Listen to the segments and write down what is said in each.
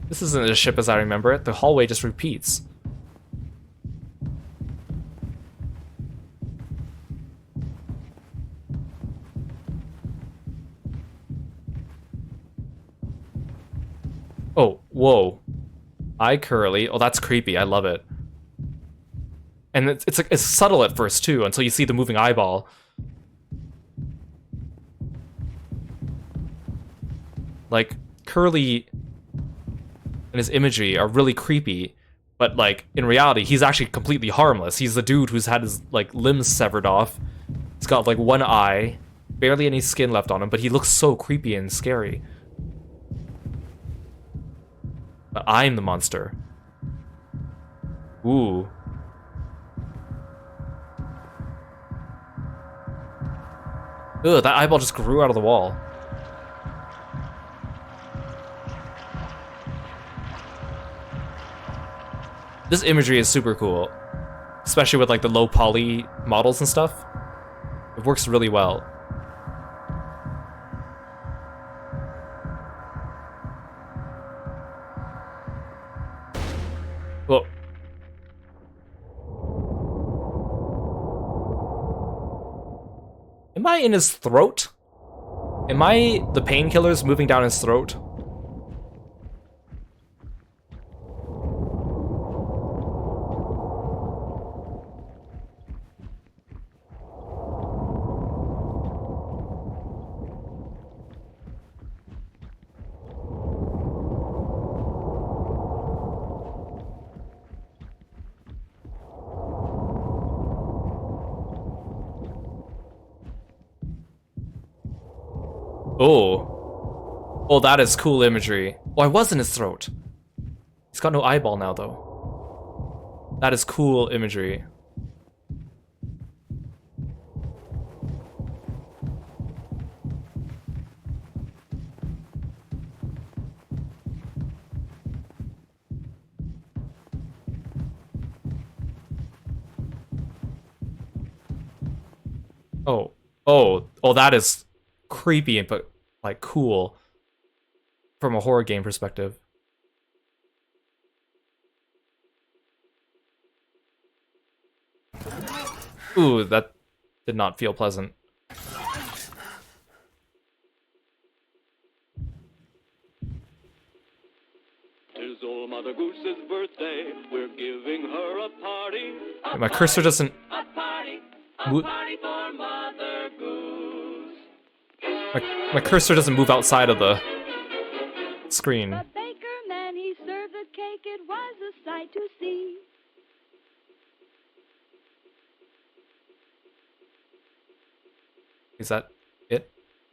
This isn't a ship as I remember it. The hallway just repeats. Oh, whoa. Eye curly. Oh, that's creepy. I love it. And it's subtle at first, too, until you see the moving eyeball. Like, Curly and his imagery are really creepy, but, like, in reality, he's actually completely harmless. He's the dude who's had his, like, limbs severed off. He's got, like, one eye, barely any skin left on him, but he looks so creepy and scary. But I'm the monster. Ooh. Ugh, that eyeball just grew out of the wall. This imagery is super cool. Especially with like the low poly models and stuff. It works really well. Whoa. Am I in his throat? Am I the painkillers moving down his throat? Oh. Oh, that is cool imagery. Oh, I was in his throat. He's got no eyeball now, though. That is cool imagery. Oh. Oh. Oh, that is creepy, but like cool from a horror game perspective. Ooh, that did not feel pleasant. Tis old Mother Goose's birthday. We're giving her a party. My cursor doesn't A party for Mother Goose. my cursor doesn't move outside of the screen. The baker man, he served the cake, it was a sight to see. Is that it?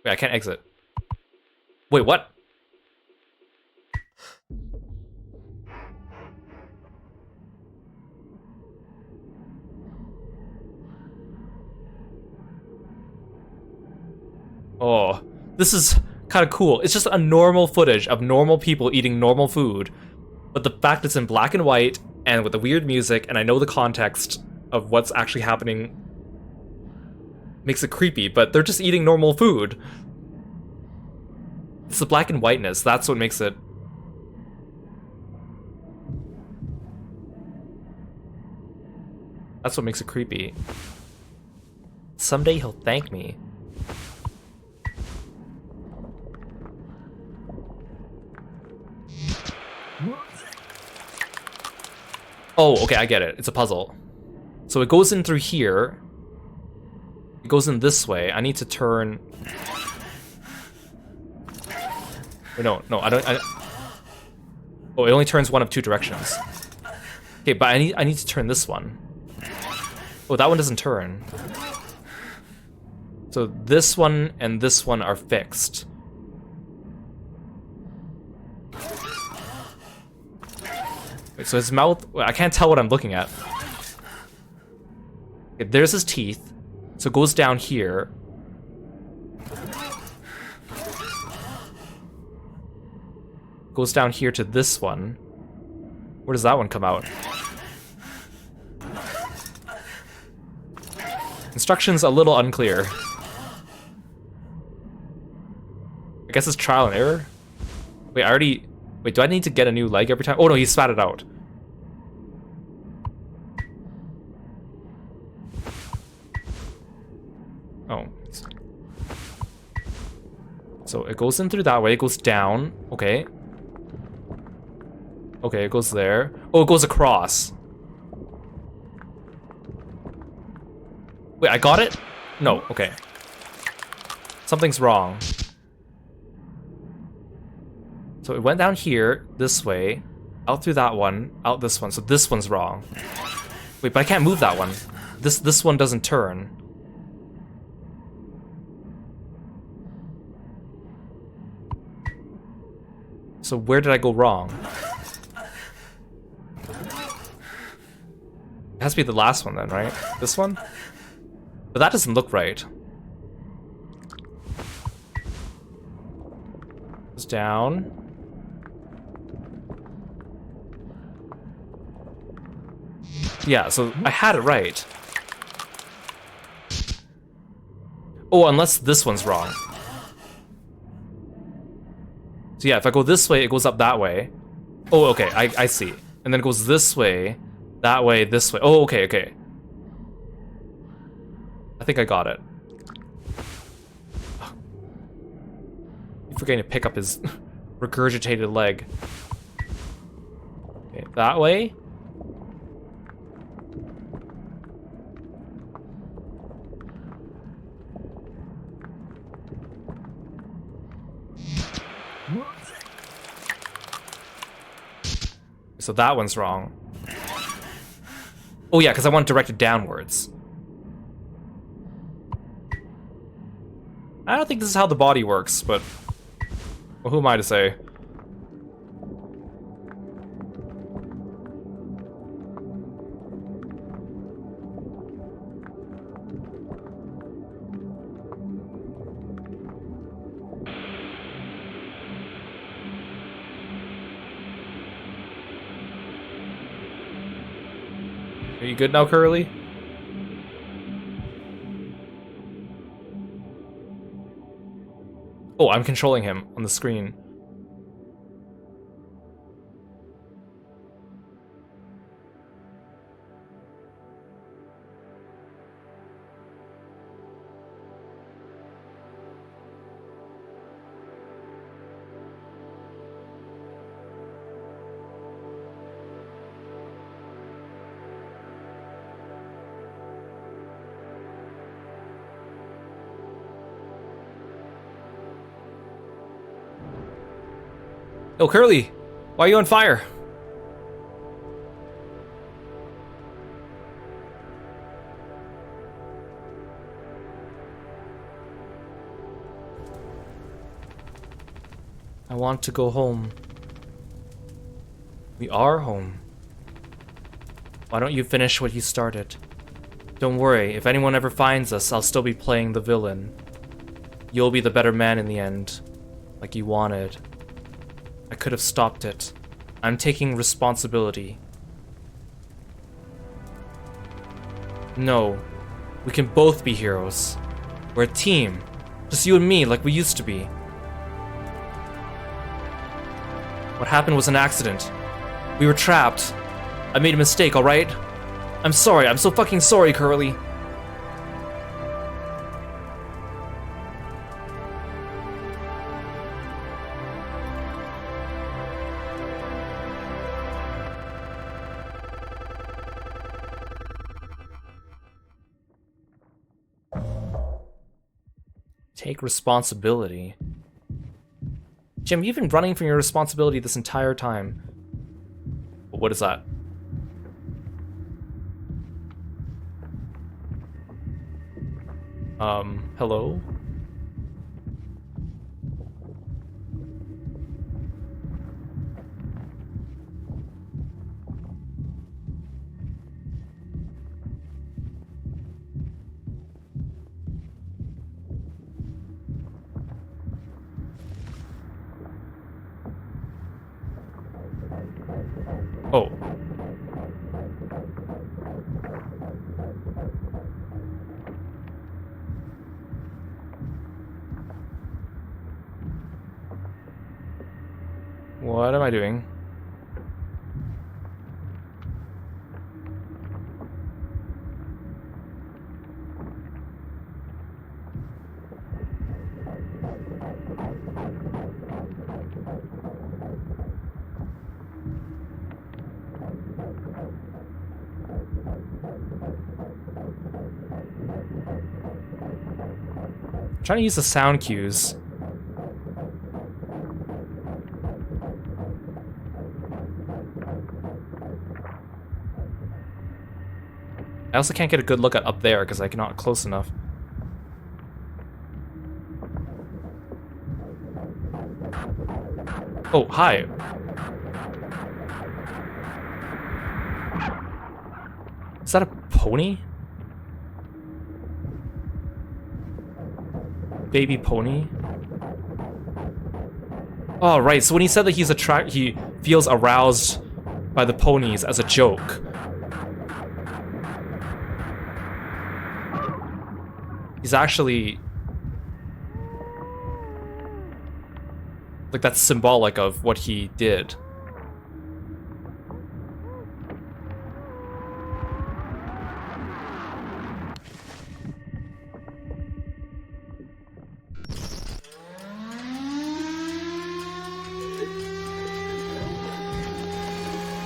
Wait, I can't exit. Wait, what? Oh, this is kind of cool. It's just a normal footage of normal people eating normal food, but the fact it's in black and white and with the weird music, and I know the context of what's actually happening makes it creepy, but they're just eating normal food. It's the black and whiteness, that's what makes it... That's what makes it creepy. Someday he'll thank me. Oh, okay, I get it. It's a puzzle. So it goes in through here. It goes in this way. I need to turn... Wait, no, I don't... Oh, it only turns one of two directions. Okay, but I need to turn this one. Oh, that one doesn't turn. So this one and this one are fixed. Wait, so his mouth... I can't tell what I'm looking at. Okay, there's his teeth. So it goes down here. Goes down here to this one. Where does that one come out? Instructions a little unclear. I guess it's trial and error? Wait, I already... Wait, do I need to get a new leg every time? Oh no, he spat it out. Oh. So it goes in through that way, it goes down. Okay. Okay, it goes there. Oh, it goes across. Wait, I got it? No, okay. Something's wrong. So it went down here, this way, out through that one, out this one. So this one's wrong. Wait, but I can't move that one. This one doesn't turn. So where did I go wrong? It has to be the last one then, right? This one? But that doesn't look right. Goes down. Yeah, so I had it right. Oh, unless this one's wrong. So yeah, if I go this way, it goes up that way. Oh, okay, I see. And then it goes this way, that way, this way. Oh, okay, okay. I think I got it. He's forgetting to pick up his regurgitated leg. Okay, that way. So that one's wrong. Oh yeah, because I want it directed downwards. I don't think this is how the body works, but well, who am I to say? Are you good now, Curly? Oh, I'm controlling him on the screen. Oh, Curly! Why are you on fire? I want to go home. We are home. Why don't you finish what you started? Don't worry, if anyone ever finds us, I'll still be playing the villain. You'll be the better man in the end, like you wanted. I could have stopped it. I'm taking responsibility. No, we can both be heroes. We're a team. Just you and me, like we used to be. What happened was an accident. We were trapped. I made a mistake, alright? I'm sorry, I'm so fucking sorry, Curly. Take responsibility. Jim, you've been running from your responsibility this entire time. What is that? Hello? Oh. What am I doing? I'm trying to use the sound cues. I also can't get a good look at up there because I'm not close enough. Oh, hi. Is that a pony? Baby pony? Oh, right. So when he said that he feels aroused by the ponies as a joke. He's actually... like, that's symbolic of what he did.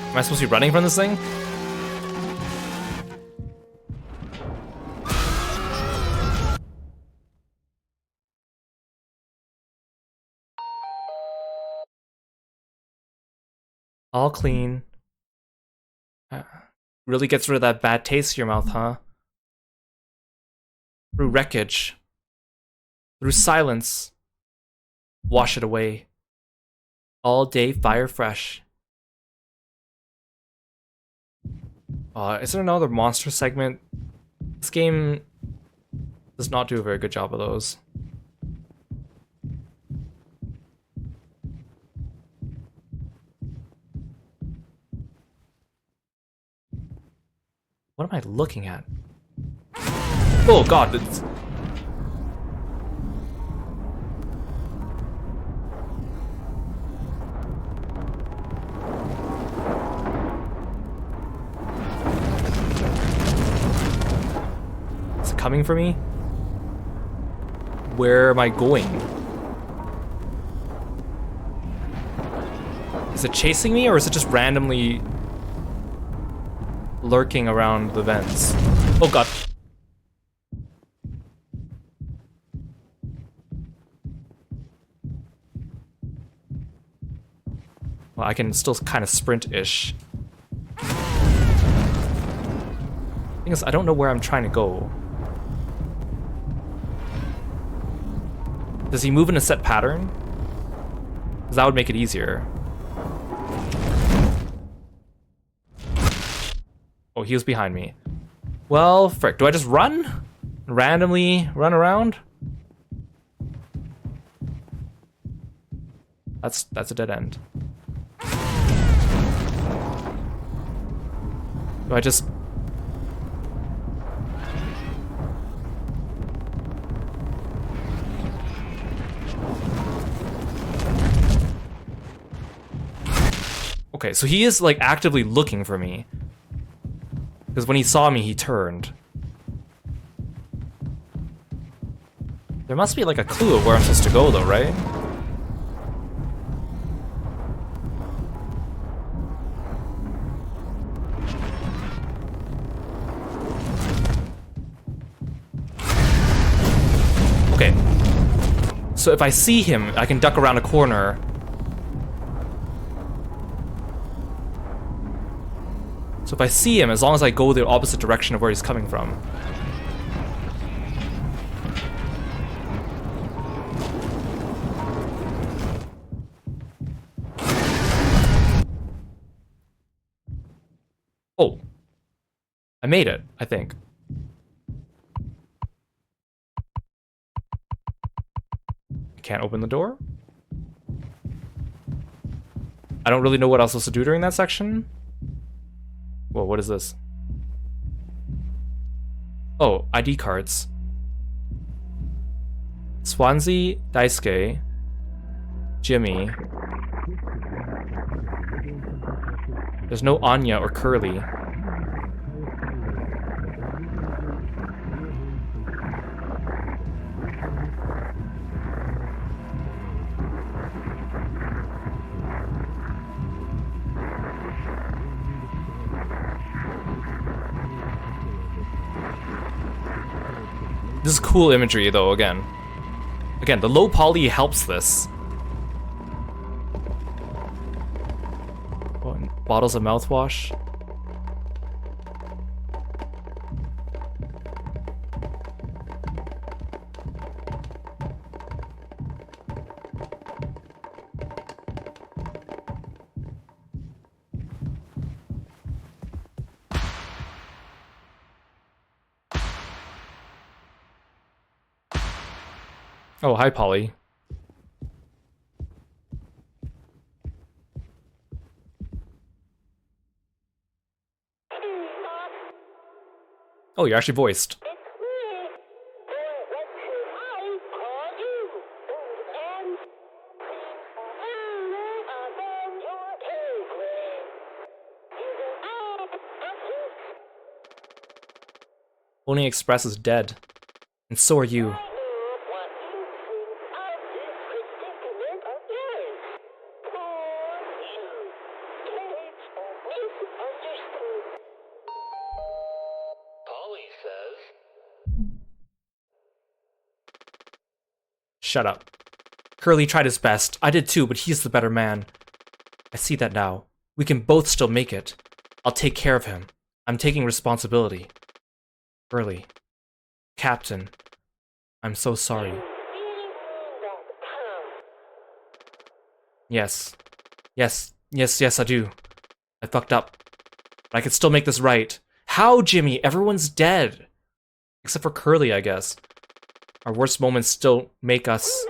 Am I supposed to be running from this thing? All clean. Really gets rid of that bad taste in your mouth, huh? Through wreckage. Through silence. Wash it away. All day fire fresh. Is there another monster segment? This game does not do a very good job of those. What am I looking at? Oh god, it's... Is it coming for me? Where am I going? Is it chasing me or is it just randomly lurking around the vents? Oh god. Well, I can still kind of sprint-ish. Thing is, I don't know where I'm trying to go. Does he move in a set pattern? Because that would make it easier. Oh, he was behind me. Well, frick. Do I just run? Randomly run around? That's a dead end. Do I just... Okay, so he is like actively looking for me. Because when he saw me, he turned. There must be like a clue of where I'm supposed to go though, right? Okay. So if I see him, I can duck around a corner. So if I see him, as long as I go the opposite direction of where he's coming from. Oh. I made it, I think. I can't open the door. I don't really know what else was to do during that section. Whoa, what is this? Oh, ID cards. Swansea, Daisuke, Jimmy, There's no Anya or Curly. This is cool imagery, though, again. Again, the low poly helps this. Oh, bottles of mouthwash. Oh, hi, Polly. Oh, you're actually voiced. Pony Express is dead. And so are you. Shut up. Curly tried his best. I did too, but he's the better man. I see that now. We can both still make it. I'll take care of him. I'm taking responsibility. Curly. Captain. I'm so sorry. Yes. Yes, I do. I fucked up. But I can still make this right. How, Jimmy? Everyone's dead. Except for Curly, I guess. Our worst moments still make us...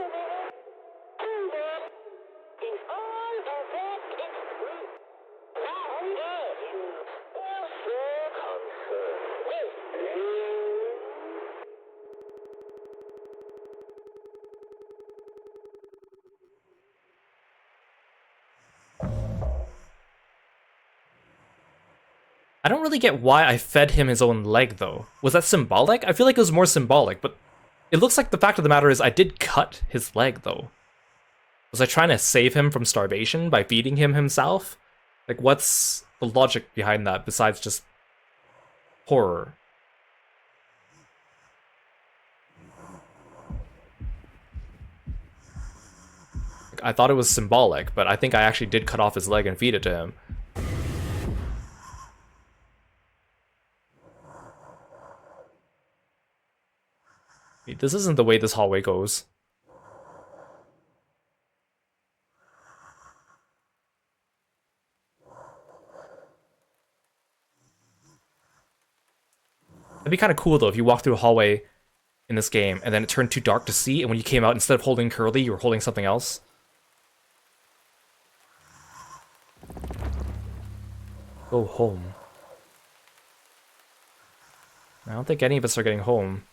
I don't really get why I fed him his own leg, though. Was that symbolic? I feel like it was more symbolic, but it looks like the fact of the matter is I did cut his leg, though. Was I trying to save him from starvation by feeding him himself? Like, what's the logic behind that besides just horror? Like, I thought it was symbolic, but I think I actually did cut off his leg and feed it to him. This isn't the way this hallway goes. It'd be kind of cool, though, if you walk through a hallway in this game, and then it turned too dark to see, and when you came out, instead of holding Curly, you were holding something else. Go home. I don't think any of us are getting home.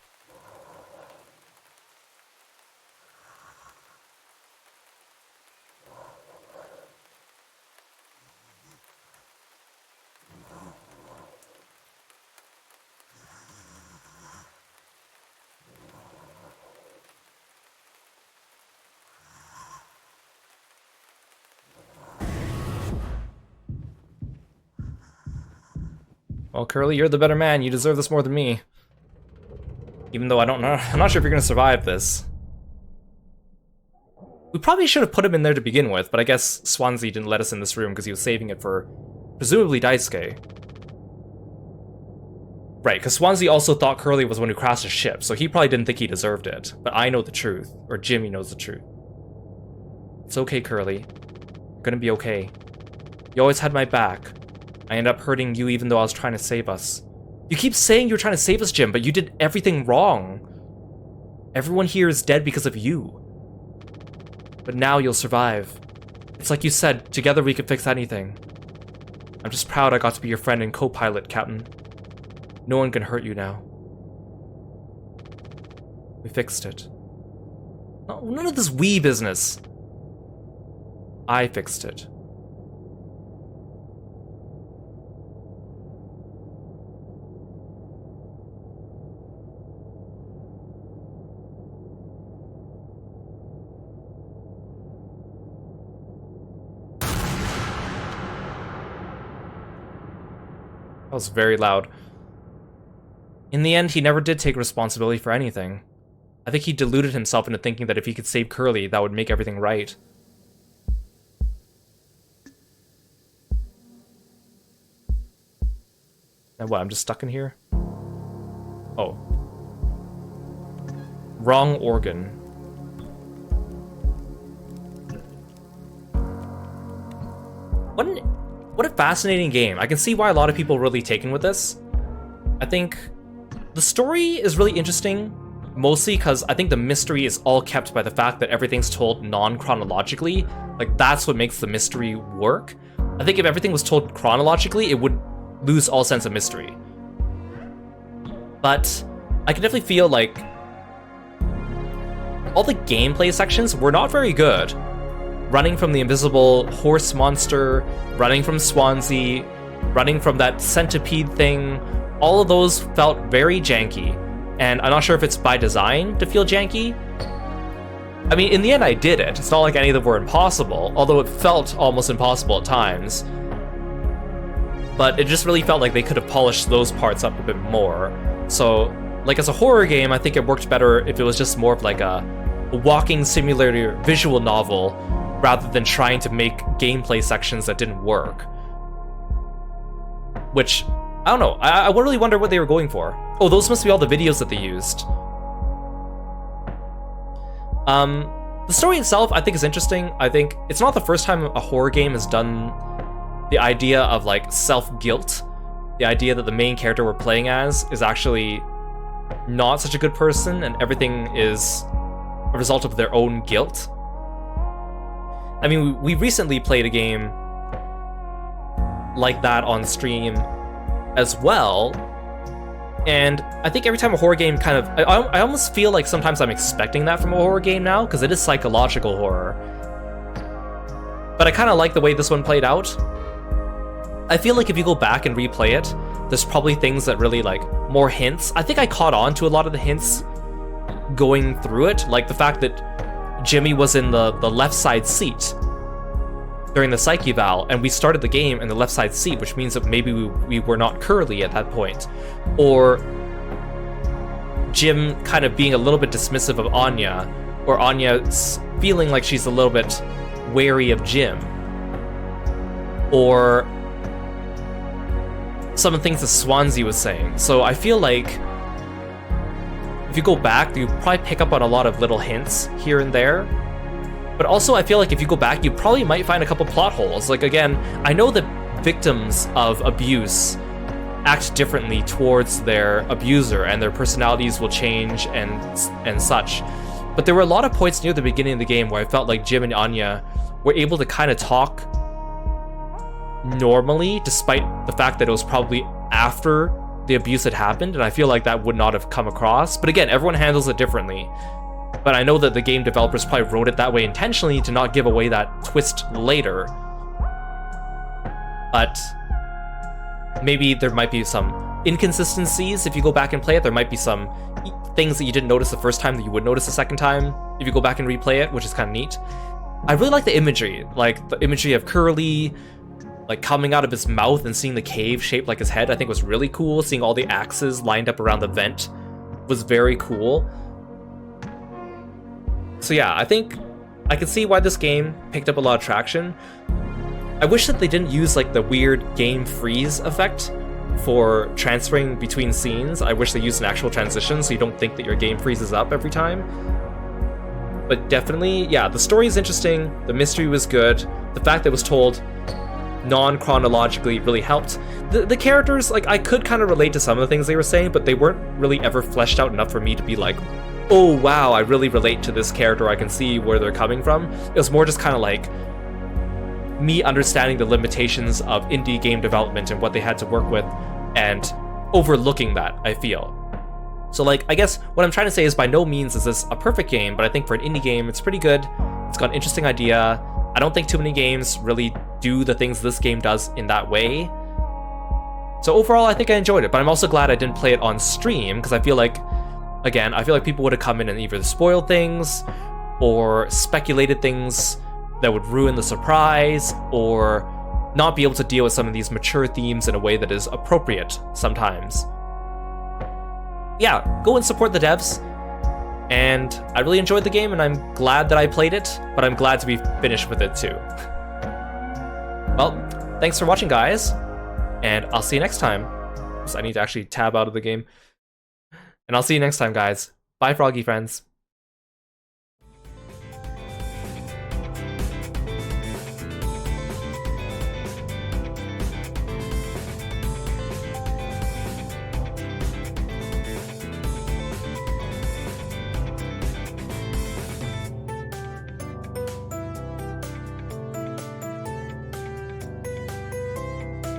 Well, Curly, you're the better man. You deserve this more than me. Even though I don't know, I'm not sure if you're gonna survive this. We probably should have put him in there to begin with, but I guess Swansea didn't let us in this room because he was saving it for, presumably, Daisuke. Right, because Swansea also thought Curly was the one who crashed his ship, so he probably didn't think he deserved it. But I know the truth, or Jimmy knows the truth. It's okay, Curly. You're gonna be okay. You always had my back. I ended up hurting you even though I was trying to save us. You keep saying you're trying to save us, Jim, but you did everything wrong. Everyone here is dead because of you. But now you'll survive. It's like you said, together we could fix anything. I'm just proud I got to be your friend and co-pilot, Captain. No one can hurt you now. We fixed it. No, none of this we business. I fixed it. That was very loud. In the end, he never did take responsibility for anything. I think he deluded himself into thinking that if he could save Curly, that would make everything right. And what, I'm just stuck in here? Oh. Wrong organ. What a fascinating game. I can see why a lot of people are really taken with this. I think the story is really interesting, mostly because I think the mystery is all kept by the fact that everything's told non-chronologically. Like, that's what makes the mystery work. I think if everything was told chronologically, it would lose all sense of mystery. But I can definitely feel like all the gameplay sections were not very good. Running from the invisible horse monster, running from Swansea, running from that centipede thing, all of those felt very janky. And I'm not sure if it's by design to feel janky. I mean, in the end, I did it. It's not like any of them were impossible, although it felt almost impossible at times. But it just really felt like they could have polished those parts up a bit more. So, like, as a horror game, I think it worked better if it was just more of like a walking simulator visual novel rather than trying to make gameplay sections that didn't work. Which, I don't know, I really wonder what they were going for. Oh, those must be all the videos that they used. The story itself, I think, is interesting. I think it's not the first time a horror game has done the idea of, like, self-guilt. The idea that the main character we're playing as is actually not such a good person, and everything is a result of their own guilt. I mean, we recently played a game like that on stream as well, and I think every time a horror game kind of... I almost feel like sometimes I'm expecting that from a horror game now, because it is psychological horror. But I kind of like the way this one played out. I feel like if you go back and replay it, there's probably things that really, like, more hints. I think I caught on to a lot of the hints going through it, like the fact that Jimmy was in the left side seat during the psyche eval, and we started the game in the left side seat, which means that maybe we were not Curly at that point. Or Jim kind of being a little bit dismissive of Anya, or Anya feeling like she's a little bit wary of Jim. Or some of the things that Swansea was saying. So I feel like if you go back, you probably pick up on a lot of little hints here and there. But also, I feel like if you go back, you probably might find a couple plot holes. Like, again, I know that victims of abuse act differently towards their abuser, and their personalities will change and such. But there were a lot of points near the beginning of the game where I felt like Jim and Anya were able to kind of talk normally, despite the fact that it was probably after the abuse had happened, and I feel like that would not have come across. But again, everyone handles it differently. But I know that the game developers probably wrote it that way intentionally to not give away that twist later. But maybe there might be some inconsistencies if you go back and play it. There might be some things that you didn't notice the first time that you would notice the second time if you go back and replay it, which is kind of neat. I really like the imagery, like the imagery of Curly, like coming out of his mouth and seeing the cave shaped like his head, I think was really cool. Seeing all the axes lined up around the vent was very cool. So yeah, I think I can see why this game picked up a lot of traction. I wish that they didn't use like the weird game freeze effect for transferring between scenes. I wish they used an actual transition so you don't think that your game freezes up every time. But definitely, yeah, the story is interesting, the mystery was good, the fact that it was told non-chronologically really helped. The characters, like, I could kind of relate to some of the things they were saying, but they weren't really ever fleshed out enough for me to be like, oh wow, I really relate to this character, I can see where they're coming from. It was more just kind of like me understanding the limitations of indie game development and what they had to work with, and overlooking that, I feel. So like, I guess what I'm trying to say is by no means is this a perfect game, but I think for an indie game, it's pretty good. It's got an interesting idea. I don't think too many games really do the things this game does in that way. So overall, I think I enjoyed it, but I'm also glad I didn't play it on stream, because I feel like, again, I feel like people would have come in and either spoiled things, or speculated things that would ruin the surprise, or not be able to deal with some of these mature themes in a way that is appropriate sometimes. Yeah, go and support the devs. And I really enjoyed the game, and I'm glad that I played it, but I'm glad to be finished with it too. Well, thanks for watching, guys, and I'll see you next time. So I need to actually tab out of the game. And I'll see you next time, guys. Bye, froggy friends.